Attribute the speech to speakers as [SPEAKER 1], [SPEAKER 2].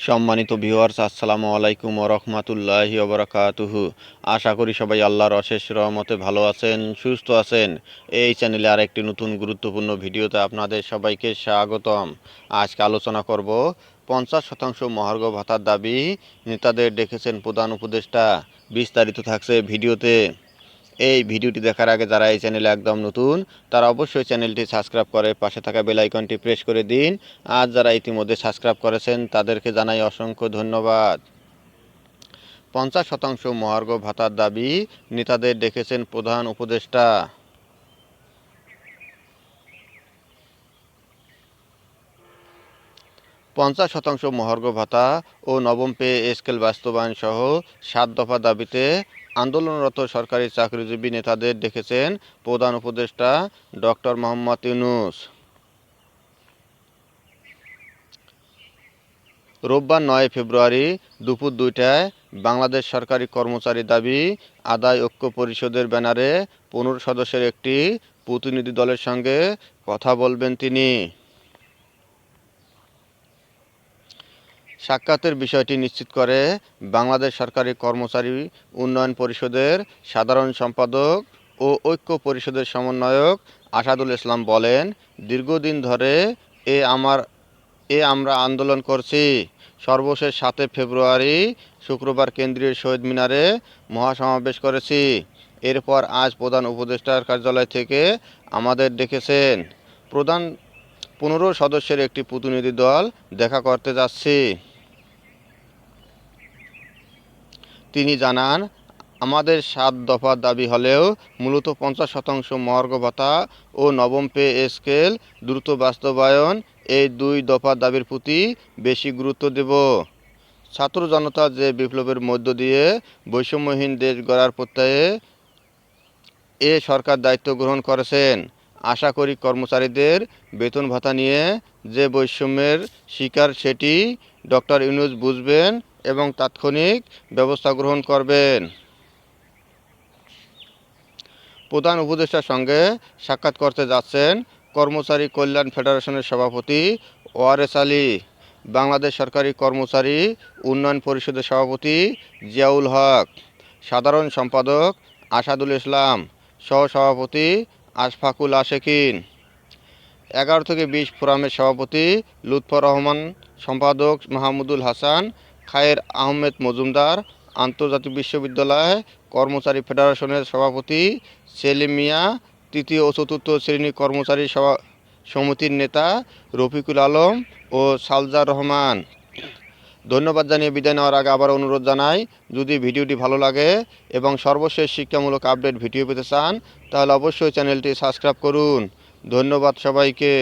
[SPEAKER 1] সম্মানিত ভিউয়ার্স, আসসালামু আলাইকুম ওয়া রাহমাতুল্লাহি ওয়া বারাকাতুহু। আশা করি সবাই আল্লাহর অশেষ রহমতে ভালো আছেন, সুস্থ আছেন। এই চ্যানেলে আরেকটি নতুন গুরুত্বপূর্ণ ভিডিওতে আপনাদের সবাইকে স্বাগতম। আজকে আলোচনা করব 50% মহার্ঘ ভাতার দাবি নেতাদের ডেকেছেন প্রধান উপদেষ্টা। বিস্তারিত থাকছে ভিডিওতে। এই ভিডিওটি দেখার আগে যারা এই চ্যানেলে একদম নতুন তারা অবশ্যই চ্যানেলটি সাবস্ক্রাইব করে পাশে থাকা বেল আইকনটি প্রেস করে দিন। আর যারা ইতিমধ্যে সাবস্ক্রাইব করেছেন তাদেরকে জানাই অসংখ্য ধন্যবাদ। 50% মহার্ঘ ভাতার দাবি নেতাদের ডেকেছেন প্রধান উপদেষ্টা। 50% মহার্ঘ ভাতা ও নবম পে স্কেল বাস্তবায়ন সহ 7 দফা দাবিতে আন্দোলনরত সরকারি চাকরিজীবী নেতাদের ডেকেছেন প্রধান উপদেষ্টা ডক্টর মোহাম্মদ ইউনূস। রোববার 9 ফেব্রুয়ারি দুপুর 2টায় বাংলাদেশ সরকারি কর্মচারী দাবি আদায় ঐক্য পরিষদের ব্যানারে 15 সদস্যের একটি প্রতিনিধি দলের সঙ্গে কথা বলবেন তিনি। সাক্ষাতের বিষয়টি নিশ্চিত করে বাংলাদেশ সরকারি কর্মচারী উন্নয়ন পরিষদের সাধারণ সম্পাদক ও ঐক্য পরিষদের সমন্বয়ক আসাদুল ইসলাম বলেন, দীর্ঘদিন ধরে আমরা আন্দোলন করছি। সর্বশেষ 7 ফেব্রুয়ারি শুক্রবার কেন্দ্রীয় শহীদ মিনারে মহাসমাবেশ করেছি। এরপর আজ প্রধান উপদেষ্টার কার্যালয় থেকে আমাদের ডেকেছেন। 15 সদস্যের একটি প্রতিনিধি দল দেখা করতে যাচ্ছি। তিনি জানান, আমাদের 7 দফা দাবি হলেও মূলত 50% মহার্ঘ ভাতা ও নবম পে স্কেল দ্রুত বাস্তবায়ন, এই 2 দফা দাবির প্রতি বেশি গুরুত্ব দেব। ছাত্র জনতা যে বিপ্লবের মধ্য দিয়ে বৈষম্যহীন দেশ গড়ার প্রত্যয়ে এ সরকার দায়িত্ব গ্রহণ করেছেন। আশা করি কর্মচারীদের বেতন ভাতা নিয়ে যে বৈষম্যের শিকার সেটি ডক্টর ইউনূস বুঝবেন এবং তাৎক্ষণিক ব্যবস্থা গ্রহণ করবেন। প্রধান উপদেষ্টার সঙ্গে সাক্ষাৎ করতে যাচ্ছেন কর্মচারী কল্যাণ ফেডারেশনের সভাপতি ওয়ারেস আলী, বাংলাদেশ সরকারি কর্মচারী উন্নয়ন পরিষদের সভাপতি জিয়াউল হক, সাধারণ সম্পাদক আসাদুল ইসলাম, সহসভাপতি আশফাকুল আশেকিন, 11 থেকে 20 ফোরামের সভাপতি লুৎফর রহমান, সম্পাদক মাহমুদুল হাসান, খায়ের আহমেদ মজুমদার, আন্তর্জাতিক বিশ্ববিদ্যালয় কর্মচারী ফেডারেশনের সভাপতি সেলিম মিয়া, তৃতীয় ও চতুর্থ শ্রেণী কর্মচারী সমিতির নেতা রফিকুল আলম ও সালজার রহমান। ধন্যবাদ জানিয়ে বিদায় নেওয়ার আগে আবার অনুরোধ জানাই, যদি ভিডিওটি ভালো লাগে এবং সর্বশেষ শিক্ষামূলক আপডেট ভিডিও পেতে চান তাহলে অবশ্যই চ্যানেলটি সাবস্ক্রাইব করুন। ধন্যবাদ সবাইকে।